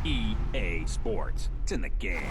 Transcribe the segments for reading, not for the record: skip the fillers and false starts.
EA Sports. It's in the game.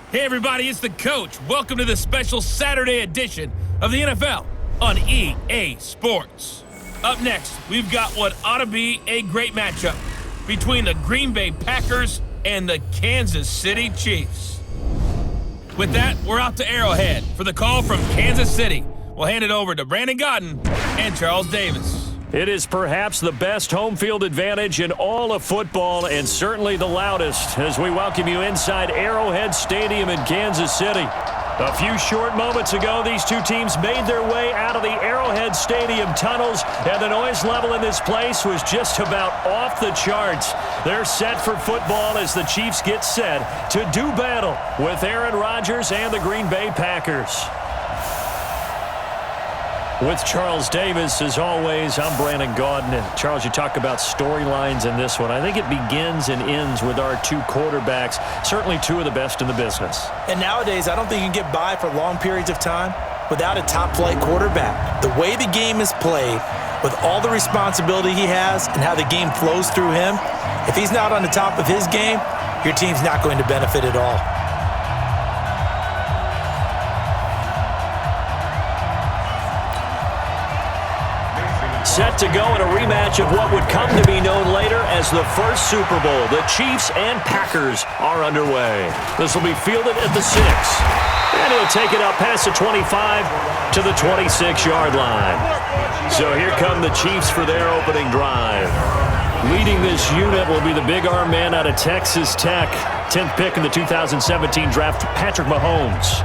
Hey everybody, it's the coach. Welcome to the special Saturday edition of the NFL on EA Sports. Up next, we've got what ought to be a great matchup between the Green Bay Packers and the Kansas City Chiefs. With that, we're out to Arrowhead for the call from Kansas City. We'll hand it over to Brandon Godden and Charles Davis. It is perhaps the best home field advantage in all of football and certainly the loudest as we welcome you inside Arrowhead Stadium in Kansas City. A few short moments ago, these two teams made their way out of the Arrowhead Stadium tunnels, and the noise level in this place was just about off the charts. They're set for football as the Chiefs get set to do battle with Aaron Rodgers and the Green Bay Packers. With Charles Davis, as always, I'm Brandon Gaudin. And Charles, you talk about storylines in this one. I think it begins and ends with our two quarterbacks, certainly two of the best in the business. And nowadays, I don't think you can get by for long periods of time without a top-flight quarterback. The way the game is played, with all the responsibility he has and how the game flows through him, if he's not on the top of his game, your team's not going to benefit at all. Set to go in a rematch of what would come to be known later as the first Super Bowl. The Chiefs and Packers are underway. This will be fielded at the 6. And he'll take it up past the 25 to the 26-yard line. So here come the Chiefs for their opening drive. Leading this unit will be the big arm man out of Texas Tech. 10th pick in the 2017 draft, Patrick Mahomes.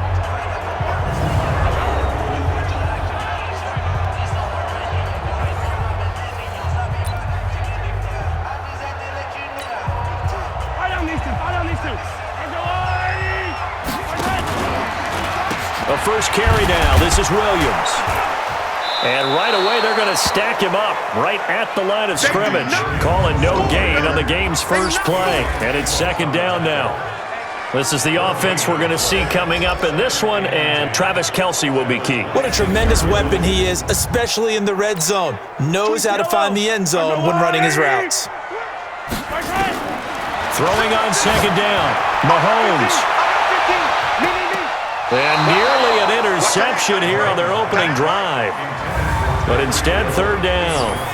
First carry now. This is Williams. And right away, they're going to stack him up right at the line of scrimmage. Calling no gain on the game's first play. And it's second down now. This is the offense we're going to see coming up in this one, and Travis Kelce will be key. What a tremendous weapon he is, especially in the red zone. Knows how to find the end zone when running his routes. Throwing on second down, Mahomes. And nearly an interception here on their opening drive. But instead, third down.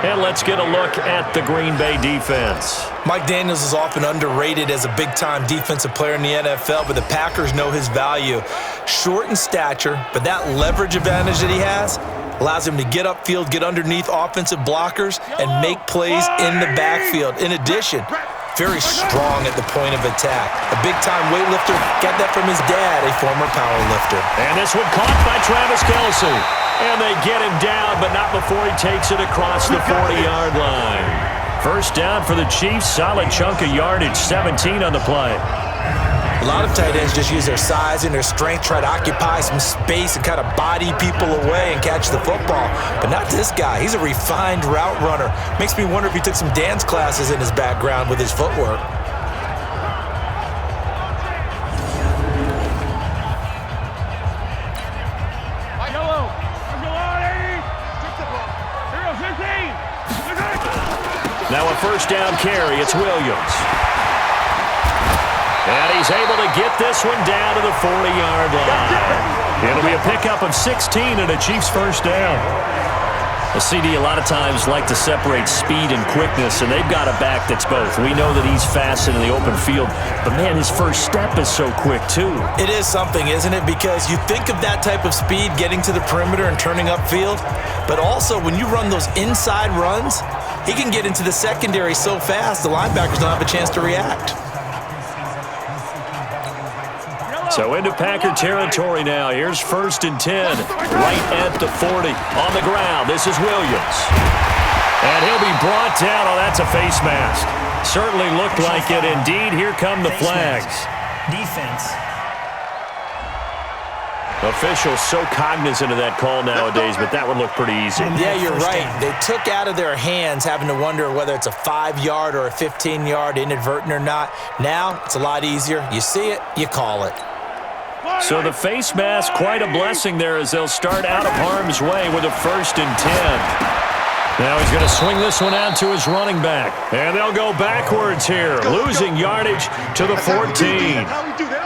And let's get a look at the Green Bay defense. Mike Daniels is often underrated as a big-time defensive player in the NFL, but the Packers know his value. Short in stature, but that leverage advantage that he has allows him to get upfield, get underneath offensive blockers, and make plays in the backfield. In addition, very strong at the point of attack. A big-time weightlifter, got that from his dad, a former powerlifter. And this one caught by Travis Kelce. And they get him down, but not before he takes it across the 40-yard line. First down for the Chiefs. Solid chunk of yardage, 17 on the play. A lot of tight ends just use their size and their strength, try to occupy some space and kind of body people away and catch the football. But not this guy. He's a refined route runner. Makes me wonder if he took some dance classes in his background with his footwork. Now a first down carry. It's Williams. And he's able to get this one down to the 40-yard line. It'll be a pickup of 16 and a Chiefs first down. The CD a lot of times like to separate speed and quickness, and they've got a back that's both. We know that he's fast in the open field, but man, his first step is so quick too. It is something, isn't it? Because you think of that type of speed getting to the perimeter and turning upfield, but also when you run those inside runs, he can get into the secondary so fast the linebackers don't have a chance to react. So into Packer territory now. Here's 1st and 10, right at the 40. On the ground, this is Williams. And he'll be brought down. Oh, that's a face mask. Certainly looked like it. Indeed, here come the flags. Defense. Officials so cognizant of that call nowadays, but that one looked pretty easy. Yeah, you're right. They took out of their hands having to wonder whether it's a 5-yard or a 15-yard inadvertent or not. Now, it's a lot easier. You see it, you call it. So the face mask, quite a blessing there as they'll start out of harm's way with a 1st and 10. Now he's going to swing this one out to his running back. And they'll go backwards here, losing yardage to the 14.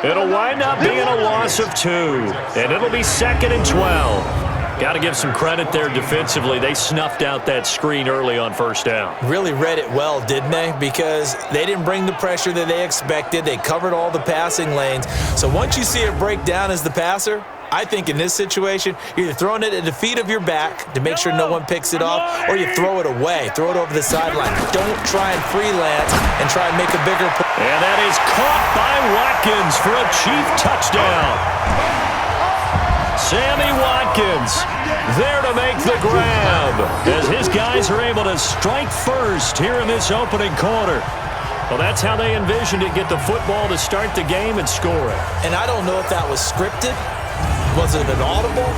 It'll wind up being a loss of 2. And it'll be 2nd and 12. Got to give some credit there defensively. They snuffed out that screen early on first down. Really read it well, didn't they? Because they didn't bring the pressure that they expected. They covered all the passing lanes. So once you see it break down as the passer, I think in this situation, you're either throwing it at the feet of your back to make sure no one picks it off, or you throw it away, throw it over the sideline. Don't try and freelance and try and make a bigger play. And that is caught by Watkins for a Chief touchdown. Sammy Watkins there to make the grab as his guys are able to strike first here in this opening quarter. Well, that's how they envisioned it, get the football to start the game and score it. And I don't know if that was scripted. Was it an audible?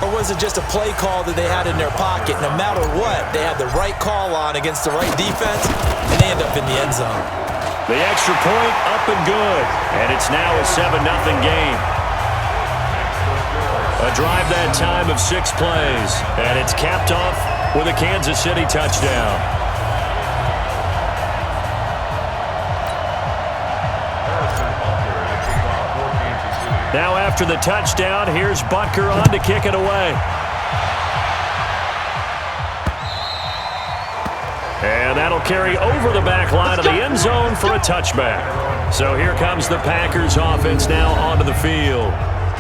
Or was it just a play call that they had in their pocket? No matter what, they had the right call on against the right defense, and they end up in the end zone. The extra point up and good, and it's now a 7-0 game. A drive that time of 6 plays, and it's capped off with a Kansas City touchdown. Now after the touchdown, here's Butker on to kick it away. And that'll carry over the back line of the end zone for a touchback. So here comes the Packers offense now onto the field.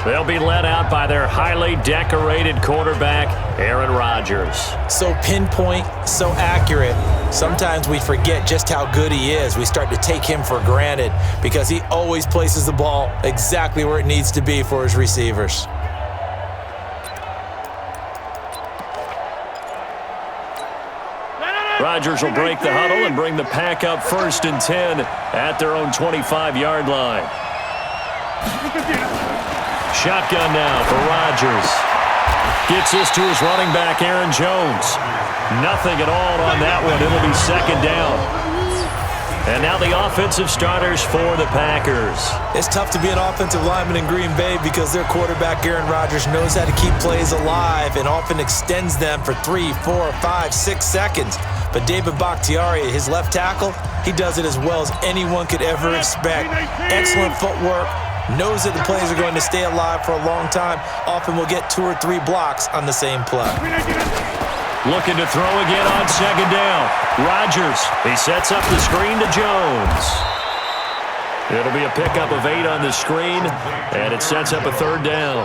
They'll be led out by their highly decorated quarterback, Aaron Rodgers. So pinpoint, so accurate. Sometimes we forget just how good he is. We start to take him for granted because he always places the ball exactly where it needs to be for his receivers. Rodgers will break the huddle and bring the pack up 1st and 10 at their own 25-yard line. Shotgun now for Rodgers. Gets this to his running back, Aaron Jones. Nothing at all on that one. It'll be 2nd down. And now the offensive starters for the Packers. It's tough to be an offensive lineman in Green Bay because their quarterback, Aaron Rodgers, knows how to keep plays alive and often extends them for 3, 4, 5, 6 seconds. But David Bakhtiari, his left tackle, he does it as well as anyone could ever expect. Excellent footwork, knows that the plays are going to stay alive for a long time, often will get 2 or 3 blocks on the same play. Looking to throw again on second down. Rodgers, he sets up the screen to Jones. It'll be a pickup of 8 on the screen, and it sets up a 3rd down.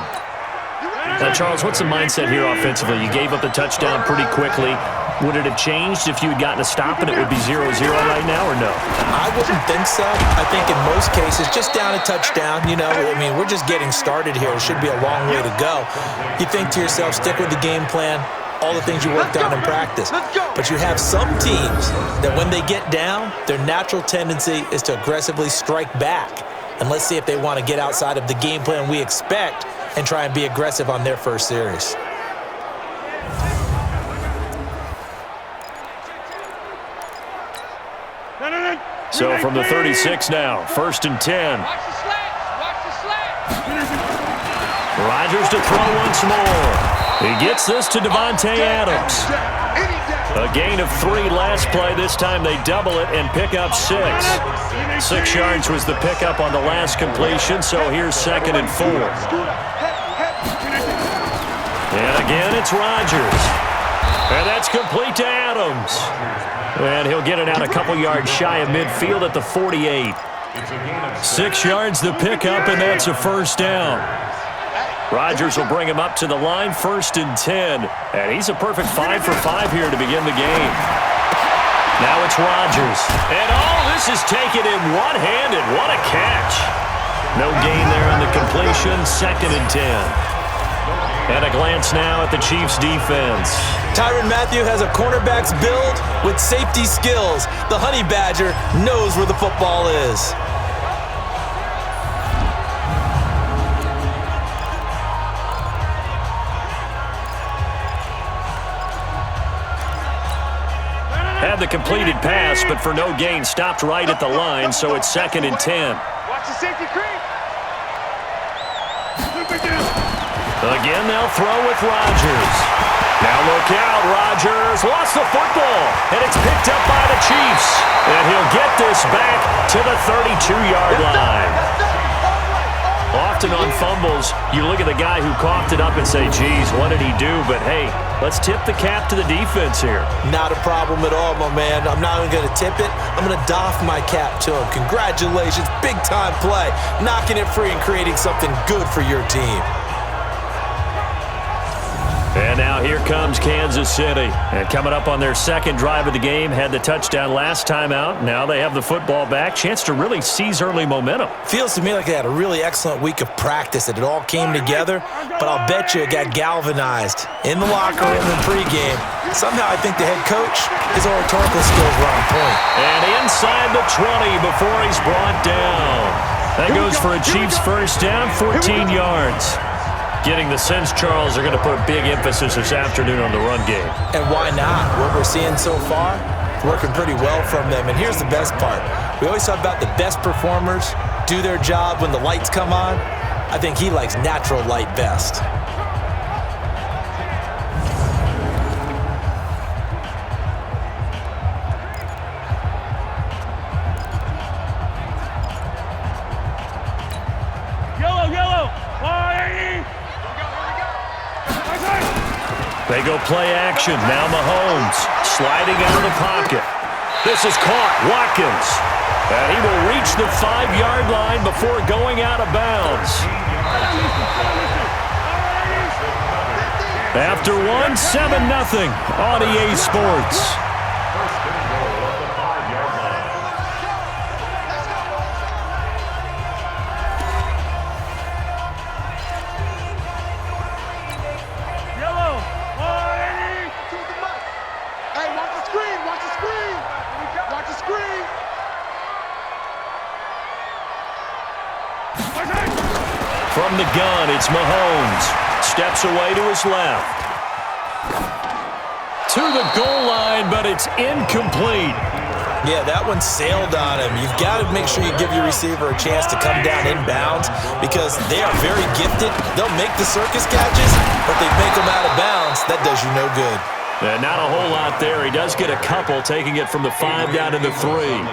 Now, Charles, what's the mindset here offensively? You gave up the touchdown pretty quickly. Would it have changed if you had gotten a stop and it would be 0-0 right now, or no? I wouldn't think so. I think in most cases, just down a touchdown, you know, I mean, we're just getting started here. It should be a long way to go. You think to yourself, stick with the game plan, all the things you worked on in practice. But you have some teams that when they get down, their natural tendency is to aggressively strike back. And let's see if they want to get outside of the game plan we expect and try and be aggressive on their first series. So from the 36 now, 1st and 10. Rodgers to throw once more. He gets this to Devontae Adams. A gain of 3 last play. This time they double it and pick up 6. 6 yards was the pickup on the last completion, so here's 2nd and 4. And again, it's Rodgers. And that's complete to Adams. And he'll get it out a couple yards shy of midfield at the 48. 6 yards the pickup, and that's a 1st down. Rodgers will bring him up to the line, 1st and 10. And he's a perfect 5 for 5 here to begin the game. Now it's Rodgers. And this is taken in one-handed. What a catch. No gain there on the completion, 2nd and 10. And a glance now at the Chiefs' defense. Tyrann Mathieu has a cornerback's build with safety skills. The Honey Badger knows where the football is. Had the completed pass, but for no gain, stopped right at the line, so it's 2nd and 10. Watch the safety creep. Again, they'll throw with Rodgers. Now look out, Rodgers lost the football, and it's picked up by the Chiefs. And he'll get this back to the 32-yard line. Often on fumbles, you look at the guy who coughed it up and say, geez, what did he do? But hey, let's tip the cap to the defense here. Not a problem at all, my man. I'm not even going to tip it. I'm going to doff my cap to him. Congratulations, big-time play. Knocking it free and creating something good for your team. And now here comes Kansas City. And coming up on their 2nd drive of the game, had the touchdown last time out. Now they have the football back. Chance to really seize early momentum. Feels to me like they had a really excellent week of practice, that it all came together. But I'll bet you it got galvanized in the locker room and pregame. Somehow I think the head coach, his oratorical skills were on point. And inside the 20 before he's brought down. That goes for a Chiefs 1st down, 14 yards. Getting the sense, Charles, they're going to put a big emphasis this afternoon on the run game. And why not? What we're seeing so far, it's working pretty well from them. And here's the best part. We always talk about the best performers do their job when the lights come on. I think he likes natural light best. They go play action. Now Mahomes sliding out of the pocket. This is caught. Watkins. And he will reach the 5-yard line before going out of bounds. After 7-0 on EA Sports. From the gun, it's Mahomes. Steps away to his left. To the goal line, but it's incomplete. Yeah, that one sailed on him. You've got to make sure you give your receiver a chance to come down inbounds because they are very gifted. They'll make the circus catches, but they make them out of bounds. That does you no good. Not a whole lot there. He does get a couple, taking it from the 5 down to the 3.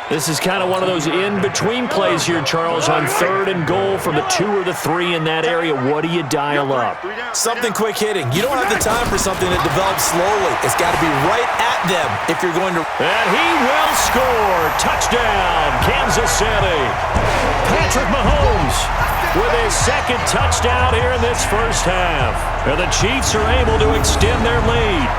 This is kind of one of those in-between plays here, Charles, on 3rd and goal from the 2 or the 3 in that area. What do you dial up? Something quick hitting. You don't have the time for something that develops slowly. It's got to be right at them if you're going to... And he will score. Touchdown, Kansas City. Patrick Mahomes with his 2nd touchdown here in this first half. And the Chiefs are able to extend their lead.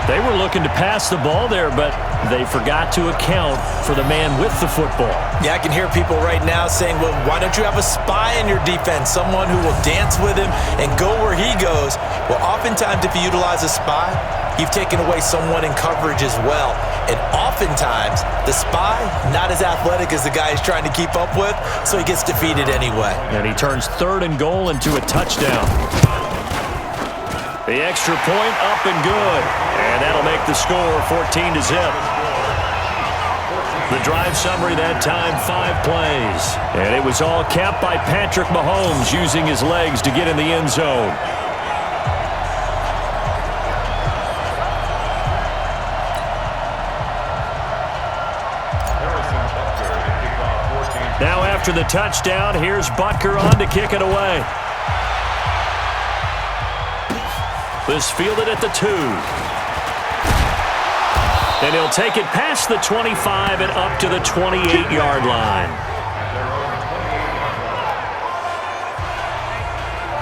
They were looking to pass the ball there, but they forgot to account for the man with the football. Yeah, I can hear people right now saying, well, why don't you have a spy in your defense, someone who will dance with him and go where he goes? Well, oftentimes if you utilize a spy, you've taken away someone in coverage as well. And oftentimes, the spy, not as athletic as the guy he's trying to keep up with, so he gets defeated anyway. And he turns 3rd and goal into a touchdown. The extra point up and good. And that'll make the score 14-0. The drive summary that time, 5 plays. And it was all capped by Patrick Mahomes using his legs to get in the end zone. Now after the touchdown, here's Butker on to kick it away. This fielded at the 2. And he'll take it past the 25 and up to the 28-yard line.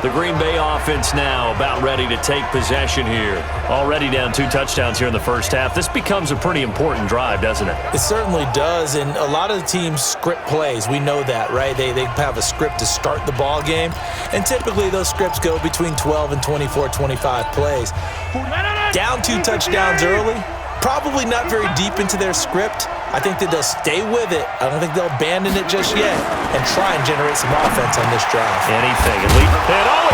The Green Bay offense now about ready to take possession here. Already down 2 touchdowns here in the first half. This becomes a pretty important drive, doesn't it? It certainly does, and a lot of the teams script plays. We know that, right? They have a script to start the ball game, and typically those scripts go between 12 and 24, 25 plays. Down 2 touchdowns early, probably not very deep into their script. I think that they'll stay with it. I don't think they'll abandon it just yet and try and generate some offense on this drive. Anything. And he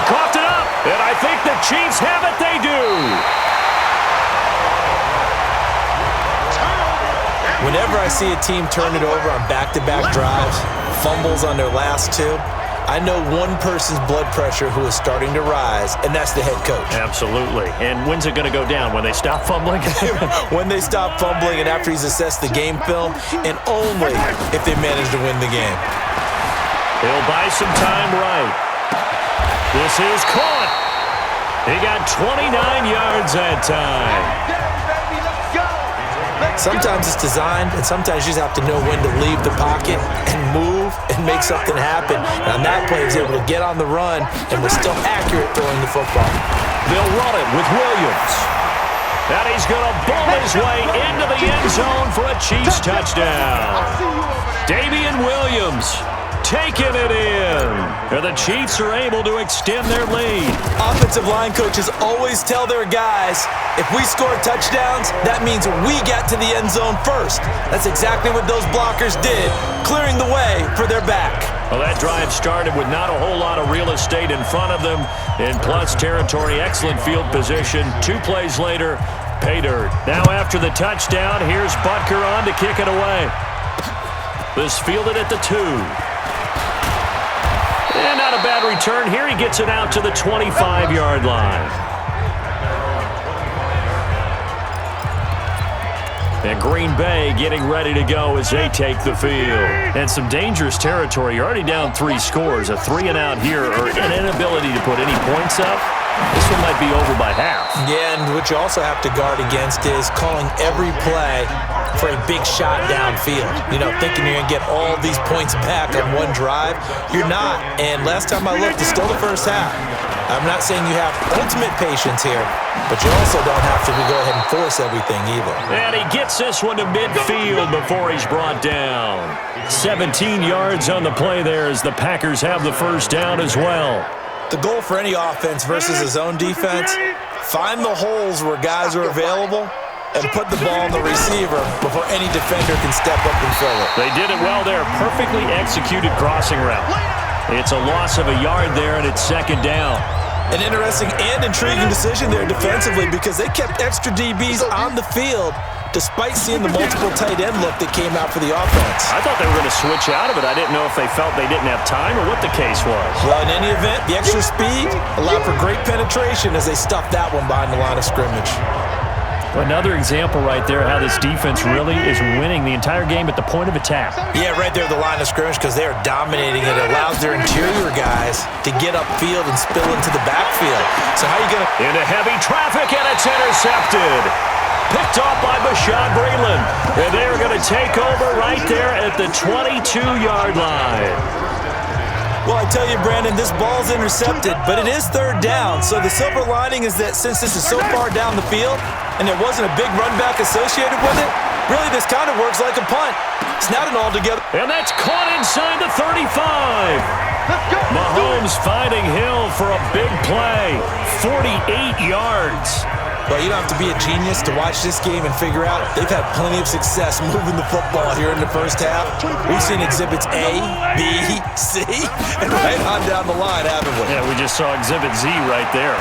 coughed it up. And I think the Chiefs have it. They do. Whenever I see a team turn it over on back-to-back drives, fumbles on their last 2, I know one person's blood pressure who is starting to rise, and that's the head coach. Absolutely. And when's it going to go down? When they stop fumbling? When they stop fumbling and after he's assessed the game film, and only if they manage to win the game. He'll buy some time right. This is caught. He got 29 yards that time. Sometimes it's designed, and sometimes you just have to know when to leave the pocket and move and make something happen. And on that play, he was able to get on the run and was still accurate throwing the football. They'll run it with Williams. And he's going to bowl his way into the end zone for a Chiefs touchdown. Damian Williams taking it in. And the Chiefs are able to extend their lead. Offensive line coaches always tell their guys, if we score touchdowns, that means we got to the end zone first. That's exactly what those blockers did, clearing the way for their back. Well, that drive started with not a whole lot of real estate in front of them. In plus territory, excellent field position. 2 plays later, pay dirt. Now after the touchdown, here's Butker on to kick it away. This fielded at the 2. And not a bad return here. He gets it out to the 25-yard line. And Green Bay getting ready to go as they take the field. And some dangerous territory. You're already down 3 scores. A 3-and-out here or an inability to put any points up. This one might be over by half. Yeah, and what you also have to guard against is calling every play for a big shot downfield. You know, thinking you're going to get all these points back on one drive. You're not. And last time I looked, it's still the first half. I'm not saying you have ultimate patience here, but you also don't have to go ahead and force everything either. And he gets this one to midfield before he's brought down. 17 yards on the play there as the Packers have the first down as well. The goal for any offense versus his own defense, find the holes where guys are available and put the ball on the receiver before any defender can step up and fill it. They did it well there. Perfectly executed crossing route. It's a loss of a yard there, and it's 2nd down. An interesting and intriguing decision there defensively because they kept extra DBs on the field despite seeing the multiple tight end look that came out for the offense. I thought they were going to switch out of it. I didn't know if they felt they didn't have time or what the case was. Well, in any event, the extra speed allowed for great penetration as they stuffed that one behind the line of scrimmage. Another example right there how this defense really is winning the entire game at the point of attack. Yeah, right there at the line of scrimmage because they are dominating it. It allows their interior guys to get upfield and spill into the backfield. So how are you going to... Into heavy traffic, and it's intercepted. Picked off by Bashaud Breeland. And they're going to take over right there at the 22-yard line. Well, I tell you, Brandon, this ball's intercepted, but it is third down. So the silver lining is that since this is so far down the field and there wasn't a big run back associated with it, really this kind of works like a punt. It's not an altogether. And that's caught inside the 35. Mahomes finding Hill for a big play. 48 yards. Well, you don't have to be a genius to watch this game and figure out they've had plenty of success moving the football here in the first half. We've seen exhibits A, B, C, and right on down the line, haven't we? Yeah, we just saw exhibit Z right there.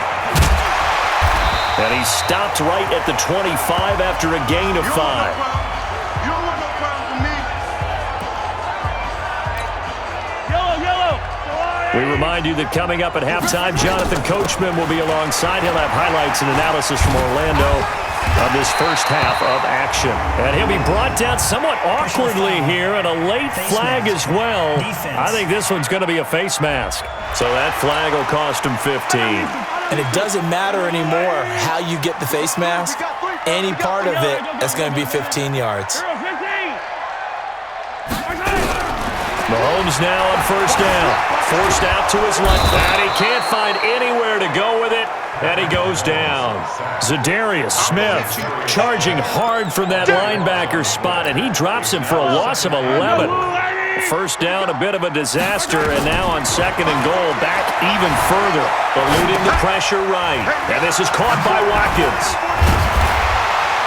And he stopped right at the 25 after a gain of 5. We remind you that coming up at halftime, Jonathan Coachman will be alongside. He'll have highlights and analysis from Orlando of this first half of action. And he'll be brought down somewhat awkwardly here, and a late flag as well. I think this one's going to be a face mask. So that flag will cost him 15. And it doesn't matter anymore how you get the face mask. Any part of it is going to be 15 yards. Mahomes now on first down. Forced out to his left. And he can't find anywhere to go with it. And he goes down. Za'Darius Smith charging hard from that linebacker spot. And he drops him for a loss of 11. First down, a bit of a disaster. And now on second and goal, back even further. Eluding the pressure right. And this is caught by Watkins.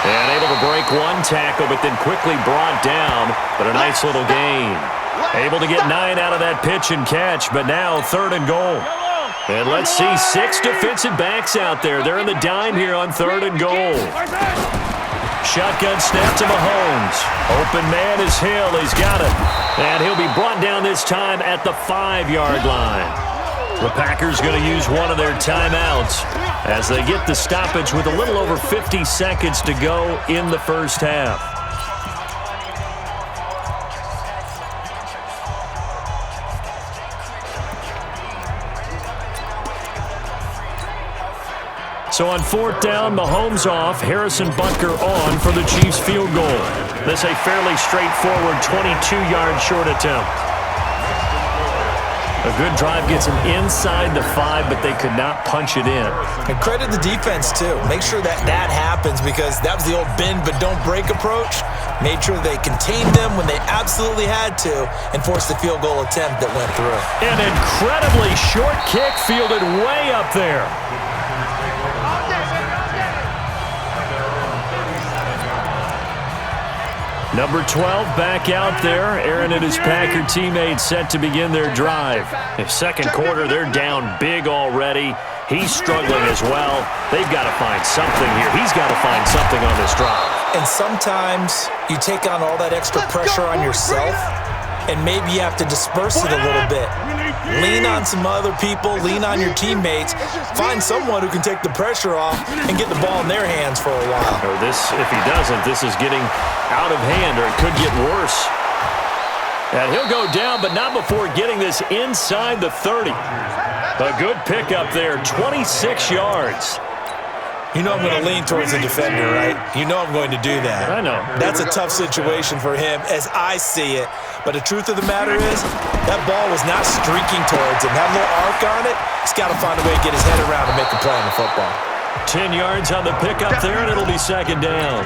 And able to break one tackle, but then quickly brought down. But a nice little gain. Able to get 9 out of that pitch and catch, but now third and goal. And let's see, 6 defensive backs out there. They're in the dime here on third and goal. Shotgun snap to Mahomes. Open man is Hill. He's got it. And he'll be brought down this time at the 5-yard line. The Packers going to use one of their timeouts as they get the stoppage with a little over 50 seconds to go in the first half. So on fourth down, Mahomes off, Harrison Butker on for the Chiefs field goal. This a fairly straightforward 22-yard short attempt. A good drive gets him inside the 5, but they could not punch it in. And credit the defense, too. Make sure that happens because that was the old bend but don't break approach. Made sure they contained them when they absolutely had to and forced the field goal attempt that went through. An incredibly short kick fielded way up there. Number 12 back out there. Aaron and his Packer teammates set to begin their drive. In second quarter, they're down big already. He's struggling as well. They've got to find something here. He's got to find something on this drive. And sometimes you take on all that extra pressure on yourself, and maybe you have to disperse it a little bit. Lean on some other people, lean on your teammates, find someone who can take the pressure off and get the ball in their hands for a while. Or this, if he doesn't, this is getting out of hand, or it could get worse. And he'll go down, but not before getting this inside the 30. A good pickup there, 26 yards. You know I'm going to lean towards the defender, right? You know I'm going to do that. I know. That's a tough situation for him as I see it. But the truth of the matter is, that ball was not streaking towards him. That little arc on it, he's got to find a way to get his head around and make a play on the football. 10 yards on the pickup there, and it'll be second down.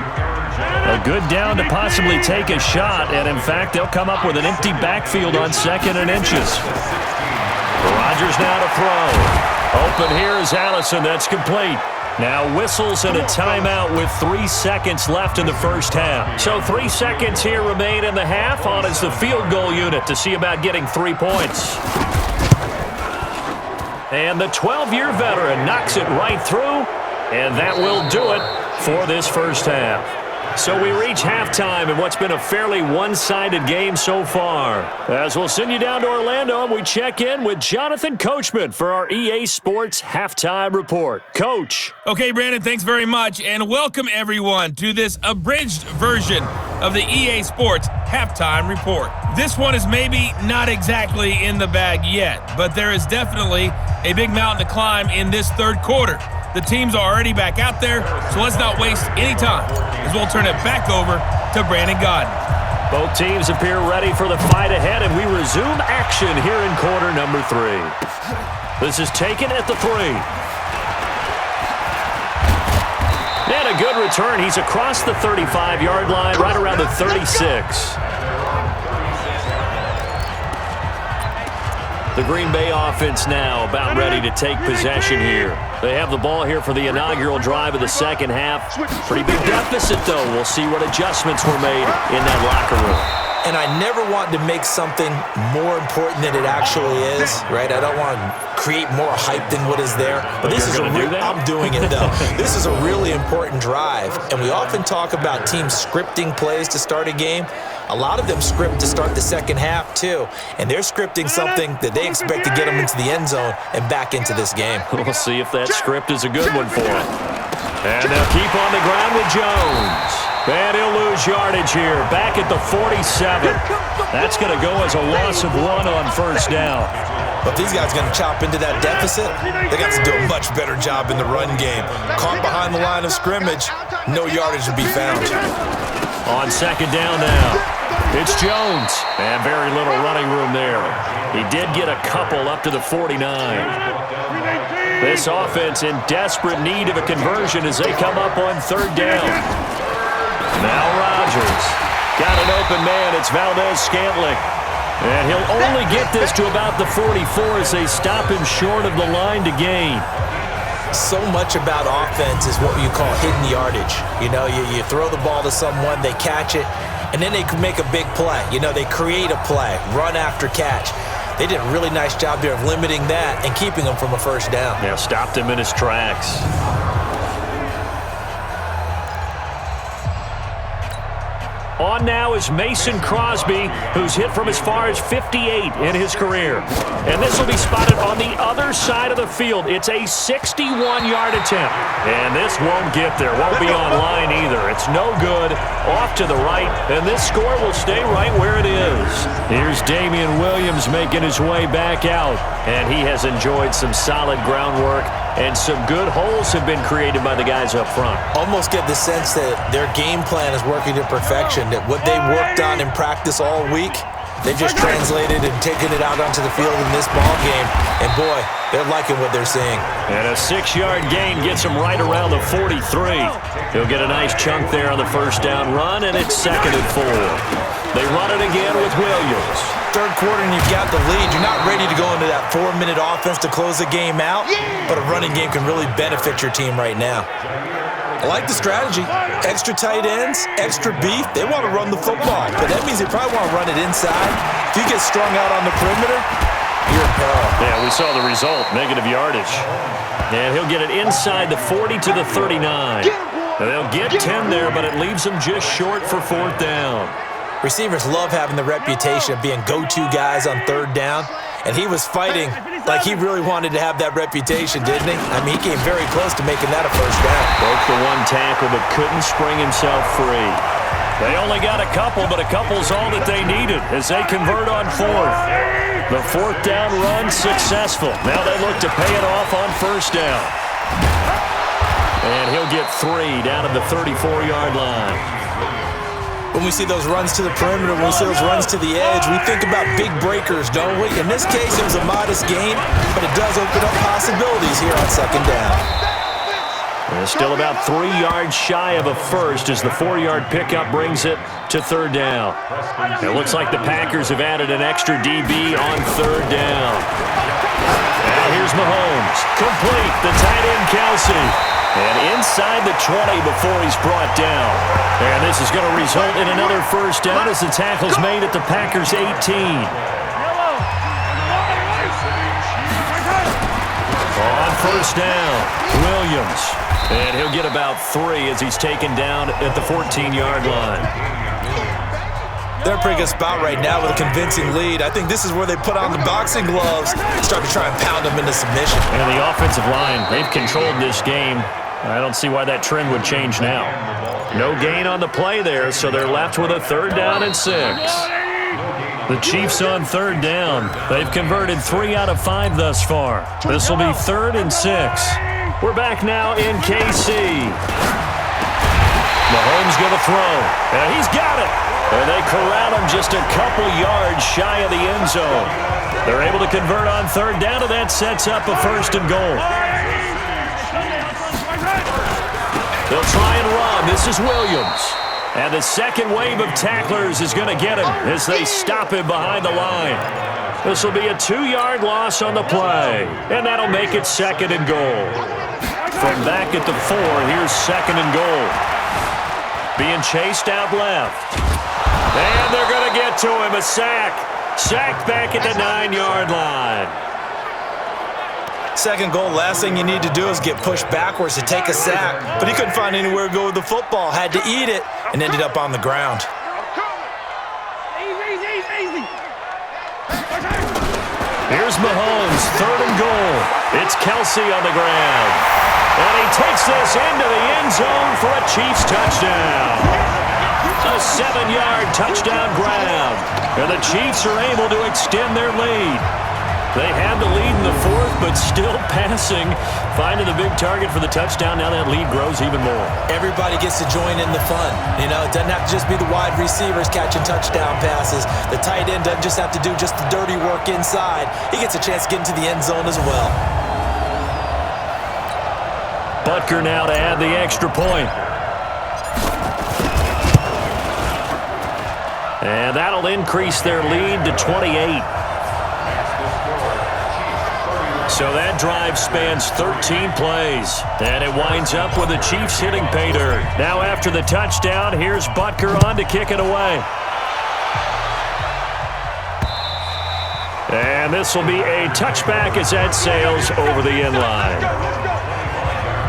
A good down to possibly take a shot, and in fact, they'll come up with an empty backfield on second and inches. Rodgers now to throw. Open here is Allison. That's complete. Now whistles and a timeout with 3 seconds left in the first half. So 3 seconds here remain in the half. On is the field goal unit to see about getting 3 points. And the 12-year veteran knocks it right through, and that will do it for this first half. So we reach halftime in what's been a fairly one-sided game so far. As we'll send you down to Orlando, and we check in with Jonathan Coachman for our EA Sports Halftime Report. Coach. Okay, Brandon, thanks very much, and welcome everyone to this abridged version of the EA Sports Halftime Report. This one is maybe not exactly in the bag yet, but there is definitely a big mountain to climb in this third quarter. The teams are already back out there, so let's not waste any time, as we'll turn it back over to Brandon Godden. Both teams appear ready for the fight ahead, and we resume action here in quarter number 3. This is taken at the 3. And a good return. He's across the 35-yard line, right around the 36. The Green Bay offense now about ready to take possession here. They have the ball here for the inaugural drive of the second half. Pretty big deficit, though. We'll see what adjustments were made in that locker room. And I never want to make something more important than it actually is, right? I don't want to create more hype than what is there. But this is I'm doing it, though. This is a really important drive. And we often talk about teams scripting plays to start a game. A lot of them script to start the second half, too. And they're scripting something that they expect to get them into the end zone and back into this game. We'll see if that script is a good one for them. And they'll keep on the ground with Jones. And he'll lose yardage here, back at the 47. That's going to go as a loss of 1 on first down. But these guys are going to chop into that deficit. They got to do a much better job in the run game. Caught behind the line of scrimmage, no yardage to be found. On second down now, it's Jones. And very little running room there. He did get a couple up to the 49. This offense in desperate need of a conversion as they come up on third down. Now Rodgers. Got an open man. It's Valdez-Scantling. And he'll only get this to about the 44 as they stop him short of the line to gain. So much about offense is what you call hidden yardage. You know, you throw the ball to someone, they catch it, and then they can make a big play. You know, they create a play, run after catch. They did a really nice job there of limiting that and keeping him from a first down. Yeah, stopped him in his tracks. On now is Mason Crosby, who's hit from as far as 58 in his career. And this will be spotted on the other side of the field. It's a 61-yard attempt. And this won't get there. Won't be on line either. It's no good. Off to the right. And this score will stay right where it is. Here's Damian Williams making his way back out. And he has enjoyed some solid groundwork. And some good holes have been created by the guys up front. Almost get the sense that their game plan is working to perfection, that what they worked on in practice all week, they've just translated and taken it out onto the field in this ball game. And boy, they're liking what they're seeing. And a 6-yard gain gets him right around the 43. He'll get a nice chunk there on the first down run, and it's 2nd and 4. They run it again with Williams. Third quarter and you've got the lead. You're not ready to go into that 4-minute offense to close the game out, but a running game can really benefit your team right now. I like the strategy. Extra tight ends, extra beef. They want to run the football, but that means they probably want to run it inside. If you get strung out on the perimeter, you're in peril. Yeah, we saw the result, negative yardage. And he'll get it inside the 40 to the 39. And they'll get 10 there, but it leaves them just short for 4th down. Receivers love having the reputation of being go-to guys on third down, and he was fighting like he really wanted to have that reputation, didn't he? I mean, he came very close to making that a first down. Broke the one tackle, but couldn't spring himself free. They only got a couple, but a couple's all that they needed as they convert on 4th. The 4th down run successful. Now they look to pay it off on first down. And he'll get 3 down at the 34-yard line. When we see those runs to the perimeter, when we see those runs to the edge, we think about big breakers, don't we? In this case, it was a modest gain, but it does open up possibilities here on second down. And still about 3 yards shy of a first as the 4-yard pickup brings it to third down. It looks like the Packers have added an extra DB on third down. Now here's Mahomes. Complete. The tight end, Kelsey. And inside the 20 before he's brought down. And this is going to result in another first down as the tackle's made at the Packers' 18. first down. Williams. And he'll get about 3 as he's taken down at the 14-yard line. They're in a pretty good spot right now with a convincing lead. I think this is where they put on the boxing gloves and start to try and pound them into submission. And the offensive line, they've controlled this game. I don't see why that trend would change now. No gain on the play there, so they're left with a 3rd down and 6. The Chiefs on 3rd down. They've converted 3 out of 5 thus far. This will be 3rd and 6. We're back now in KC. Mahomes going to throw. And he's got it. And they corral him just a couple yards shy of the end zone. They're able to convert on 3rd down, and that sets up a 1st and goal. They'll try and run. This is Williams. And the second wave of tacklers is going to get him as they stop him behind the line. This will be a 2-yard loss on the play, and that'll make it 2nd and goal. From back at the 4, here's 2nd and goal. Being chased out left. And they're going to get to him, a sack. Sacked back at the 9-yard line. 2nd goal, last thing you need to do is get pushed backwards to take a sack. But he couldn't find anywhere to go with the football, had to eat it, and ended up on the ground. Here's Mahomes, 3rd and goal. It's Kelsey on the ground. And he takes this into the end zone for a Chiefs touchdown. A 7-yard touchdown grab. And the Chiefs are able to extend their lead. They had the lead in the 4th, but still passing. Finding the big target for the touchdown. Now that lead grows even more. Everybody gets to join in the fun. You know, it doesn't have to just be the wide receivers catching touchdown passes. The tight end doesn't just have to do just the dirty work inside. He gets a chance to get into the end zone as well. Butker now to add the extra point. And that'll increase their lead to 28. So that drive spans 13 plays. And it winds up with the Chiefs hitting pay dirt. Now after the touchdown, here's Butker on to kick it away. And this will be a touchback as that sails over the end line.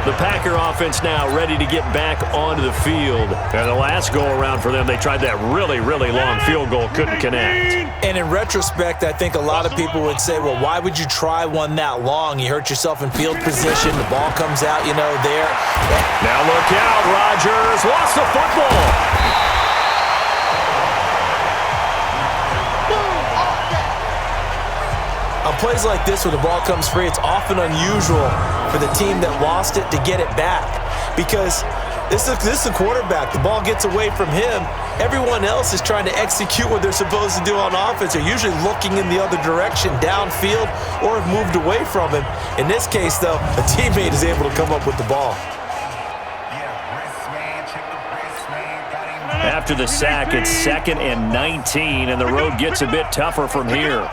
The Packer offense now ready to get back onto the field. And the last go-around for them, they tried that really, really long field goal, couldn't connect. And in retrospect, I think a lot of people would say, well, why would you try one that long? You hurt yourself in field position. The ball comes out, you know, there. Now look out, Rodgers lost the football. On plays like this where the ball comes free, it's often unusual for the team that lost it to get it back because this is the quarterback. The ball gets away from him. Everyone else is trying to execute what they're supposed to do on offense. They're usually looking in the other direction, downfield, or have moved away from him. In this case, though, a teammate is able to come up with the ball. After the sack, it's 2nd and 19, and the road gets a bit tougher from here.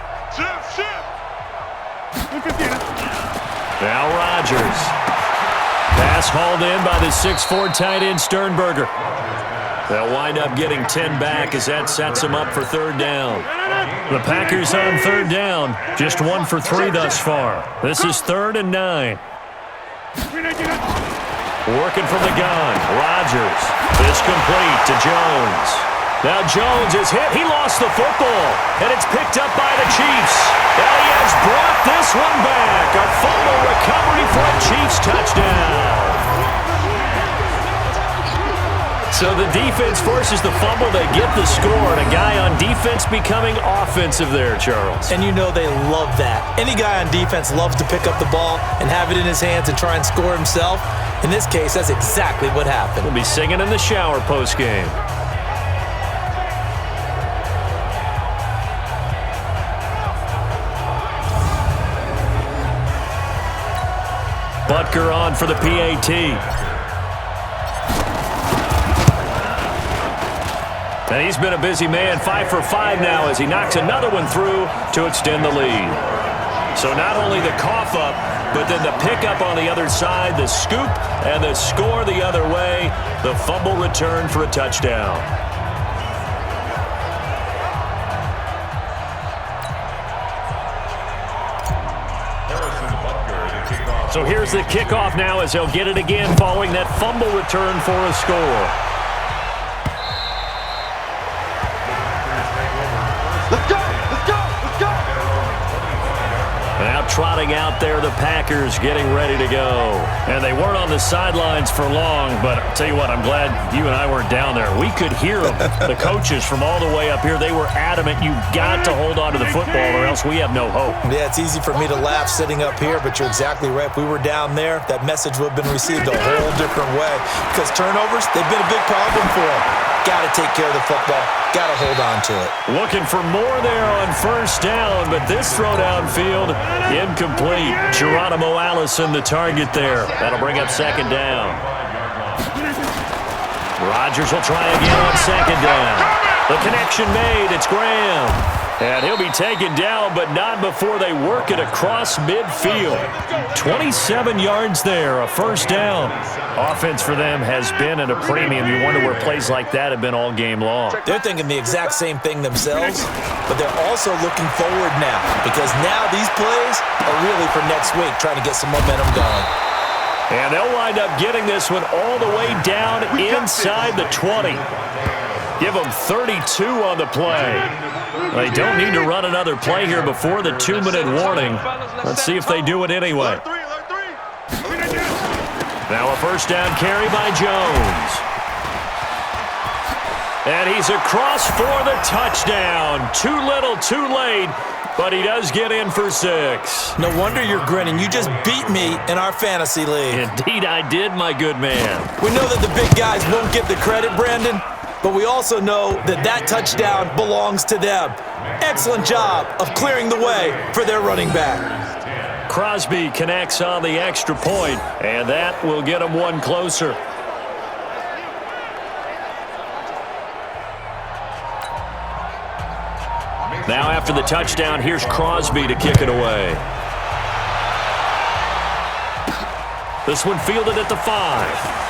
Now Rodgers. Pass hauled in by the 6'4" tight end Sternberger. They'll wind up getting 10 back as that sets them up for 3rd down. The Packers on 3rd down. Just 1 for 3 thus far. This is 3rd and 9. Working from the gun. Rodgers. It's complete to Jones. Now Jones is hit. He lost the football. And it's picked up by the Chiefs. And he has brought this one back. A fumble recovery for a Chiefs touchdown. So the defense forces the fumble. They get the score. And a guy on defense becoming offensive there, Charles. And you know they love that. Any guy on defense loves to pick up the ball and have it in his hands and try and score himself. In this case, that's exactly what happened. We'll be singing in the shower post-game. Butker on for the PAT. And he's been a busy man, 5 for 5 now as he knocks another one through to extend the lead. So not only the cough up, but then the pickup on the other side, the scoop, and the score the other way. The fumble return for a touchdown. Harrison Butker to kick off So here's the kickoff now as they'll get it again following that fumble return for a score. Let's go! Let's go! Let's go! Now trotting out there, the Packers getting ready to go. And they weren't on the sidelines for long, but I'll tell you what, I'm glad you and I weren't down there. We could hear them, the coaches from all the way up here. They were adamant, you've got to hold on to the football or else we have no hope. Yeah, it's easy for me to laugh sitting up here, but you're exactly right. If we were down there, that message would have been received a whole different way. Because turnovers, they've been a big problem for them. Got to take care of the football. Got to hold on to it. Looking for more there on first down, but this throw downfield, incomplete. Geronimo Allison, the target there. That'll bring up second down. Rodgers will try again on second down. The connection made. It's Graham. And he'll be taken down, but not before they work it across midfield. 27 yards there, a first down. Offense for them has been at a premium. You wonder where plays like that have been all game long. They're thinking the exact same thing themselves, but they're also looking forward now because now these plays are really for next week, trying to get some momentum going. And they'll wind up getting this one all the way down inside the 20. Give them 32 on the play. They don't need to run another play here before the 2-minute warning. Let's see if they do it anyway. Now a first down carry by Jones. And he's across for the touchdown. Too little, too late, but he does get in for 6. No wonder you're grinning. You just beat me in our fantasy league. Indeed I did, my good man. We know that the big guys won't get the credit, Brandon, but we also know that that touchdown belongs to them. Excellent job of clearing the way for their running back. Crosby connects on the extra point, and that will get them one closer. Now after the touchdown, here's Crosby to kick it away. This one fielded at the 5.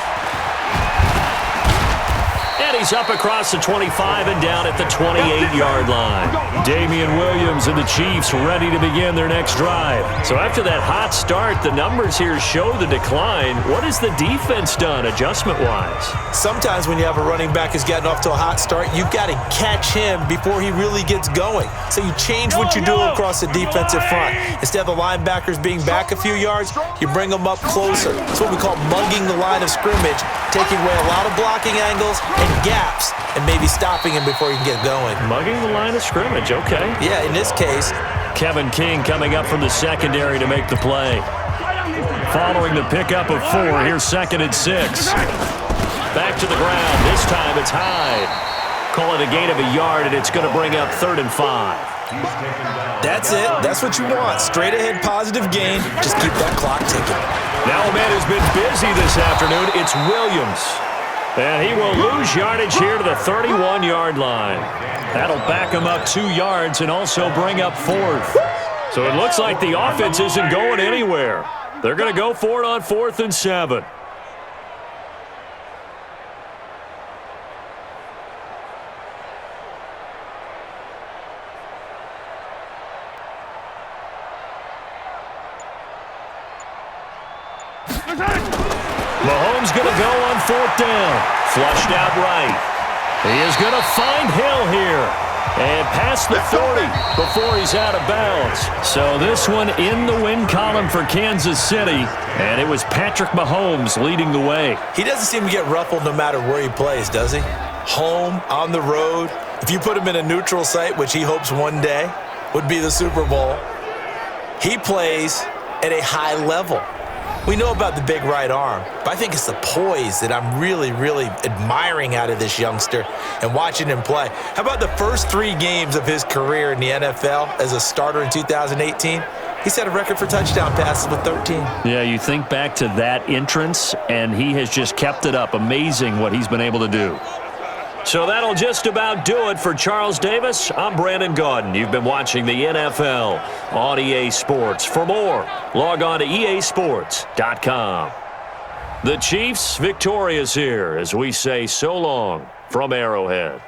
And he's up across the 25 and down at the 28-yard line. Damian Williams and the Chiefs ready to begin their next drive. So after that hot start, the numbers here show the decline. What has the defense done adjustment-wise? Sometimes when you have a running back who's gotten off to a hot start, you've got to catch him before he really gets going. So you change what you do across the defensive front. Instead of the linebackers being back a few yards, you bring them up closer. It's what we call mugging the line of scrimmage, taking away a lot of blocking angles and gaps and maybe stopping him before he can get going. Mugging the line of scrimmage, okay. Yeah, in this case. Kevin King coming up from the secondary to make the play. Following the pickup of 4, here's 2nd and 6. Back to the ground. This time it's Hyde. Call it a gain of a yard, and it's going to bring up 3rd and 5. That's it. That's what you want. Straight ahead positive gain. Just keep that clock ticking. Now a man who's been busy this afternoon. It's Williams. And he will lose yardage here to the 31-yard line. That'll back him up 2 yards and also bring up 4th. So it looks like the offense isn't going anywhere. They're going to go for it on 4th and 7. Mahomes going to go on 4th down. Flushed out right. He is going to find Hill here. And past the 40 before he's out of bounds. So this one in the win column for Kansas City. And it was Patrick Mahomes leading the way. He doesn't seem to get ruffled no matter where he plays, does he? Home, on the road. If you put him in a neutral site, which he hopes one day would be the Super Bowl, he plays at a high level. We know about the big right arm, but I think it's the poise that I'm really, really admiring out of this youngster and watching him play. How about the first 3 games of his career in the NFL as a starter in 2018? He set a record for touchdown passes with 13. Yeah, you think back to that entrance, and he has just kept it up. Amazing what he's been able to do. So that'll just about do it for Charles Davis. I'm Brandon Gaudin. You've been watching the NFL on EA Sports. For more, log on to easports.com. The Chiefs victorious here as we say so long from Arrowhead.